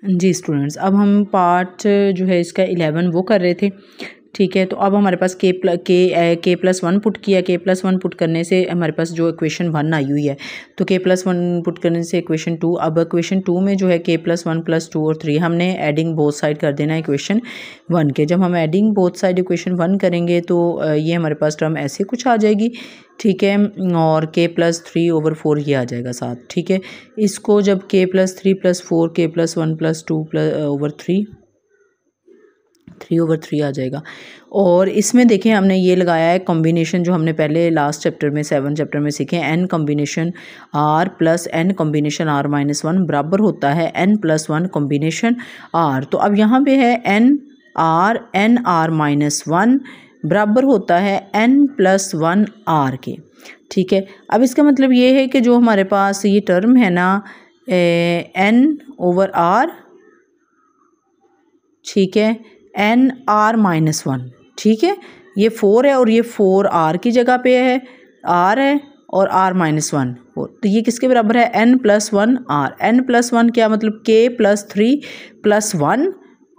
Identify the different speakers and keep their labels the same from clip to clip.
Speaker 1: जी students, अब हम part जो है इसका 11 वो कर रहे थे। ठीक है, तो अब हमारे पास k+1 पुट किया। k+1 पुट करने से हमारे पास जो इक्वेशन 1 आई हुई है, तो k+1 पुट करने से इक्वेशन 2। अब इक्वेशन 2 में जो है k+1 +2 और 3 हमने एडिंग बोथ साइड कर देना है इक्वेशन 1 के। जब हम एडिंग बोथ साइड इक्वेशन 1 करेंगे तो ये हमारे पास टर्म ऐसे कुछ आ जाएगी। ठीक है, और k+3/4 ये आ जाएगा साथ। ठीक है, इसको जब k+3+4 k+1+2/3 3/3 आ जाएगा। और इसमें देखें हमने ये लगाया है कॉम्बिनेशन, जो हमने पहले लास्ट चैप्टर में 7 चैप्टर में सीखे, n combination r plus n combination r-1 बराबर होता है n+1 कॉम्बिनेशन r। तो अब यहाँ पे है n r-1 बराबर होता है n+1 r के। ठीक है, अब इसका मतलब ये है कि जो हमारे पास ये टर्म है ना n/r, ठीक है, n r-1, ठीक है, ये 4 है और ये 4r की जगह पे है, r है और r-1, तो ये किसके बराबर है n+1 r। n+1 क्या मतलब k+3+1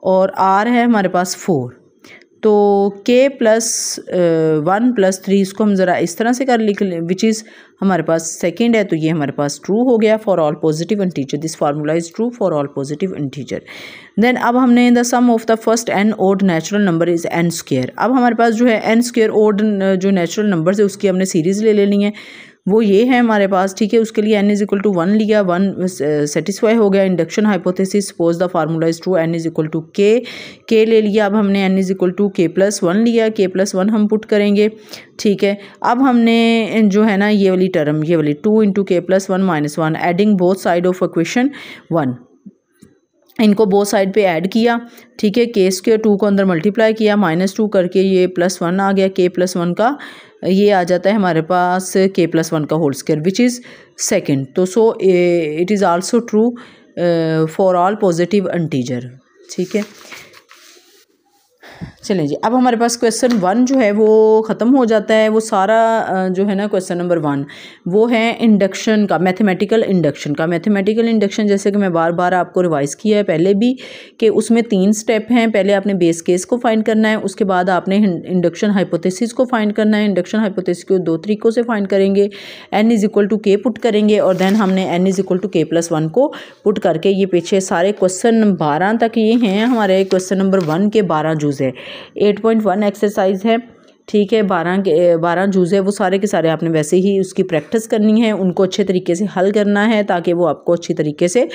Speaker 1: और r है हमारे पास 4, तो k+1+3 इसको हम ज़रा इस तरह से कर लिख लें, विच इज़ हमारे पास सेकंड है, तो ये हमारे पास ट्रू हो गया for all positive integer. This formula is true for all positive integer. Then अब हमने the sum of the first n odd natural number is n²। अब हमारे पास जो है n² ओड जो नेचुरल नंबर है उसकी हमने सीरीज़ ले लेनी है, वो ये है हमारे पास। ठीक है, उसके लिए n=1 लिया, 1 सेटिस्फाई हो गया। Induction hypothesis, suppose the formula is true, n=k ले लिया। अब हमने n=k+1 लिया, k+1 हम पुट करेंगे। ठीक है, अब हमने जो है ना ये वाली टर्म, ये वाली 2 × k+1 - 1 adding both side of equation 1, इनको बोथ साइड पे ऐड किया। ठीक है, k² 2 को अंदर मल्टीप्लाई किया, -2 करके ये +1 आ गया, k+1 का ये आ जाता है हमारे पास k+1 का whole square which is second. तो so it is also true for all positive integer. ठीक है, चलें जी, अब हमारे पास क्वेश्चन 1 जो है वो ख़त्म हो जाता है। वो सारा जो है ना क्वेश्चन नंबर 1 वो है इंडक्शन का, मैथमेटिकल इंडक्शन का। मैथमेटिकल इंडक्शन जैसे कि मैं बार बार आपको रिवाइज़ किया है पहले भी, कि उसमें 3 स्टेप हैं। पहले आपने बेस केस को फाइंड करना है, उसके बाद आपने इंडक्शन हाइपोथेसिस को फाइंड करना है। इंडक्शन हाइपोथेसिस को 2 तरीक़ों से फाइंड करेंगे, n=k पुट करेंगे और देन हमने n=k+1 को पुट करके, ये पीछे सारे क्वेश्चन 12 तक ये हैं हमारे क्वेश्चन नंबर 1 के 12 जूज़ है। 8.1 एक्सरसाइज है। ठीक है, 12 जूज़ है, वो सारे के सारे आपने वैसे ही उसकी प्रैक्टिस करनी है, उनको अच्छे तरीके से हल करना है ताकि वो आपको अच्छी तरीके से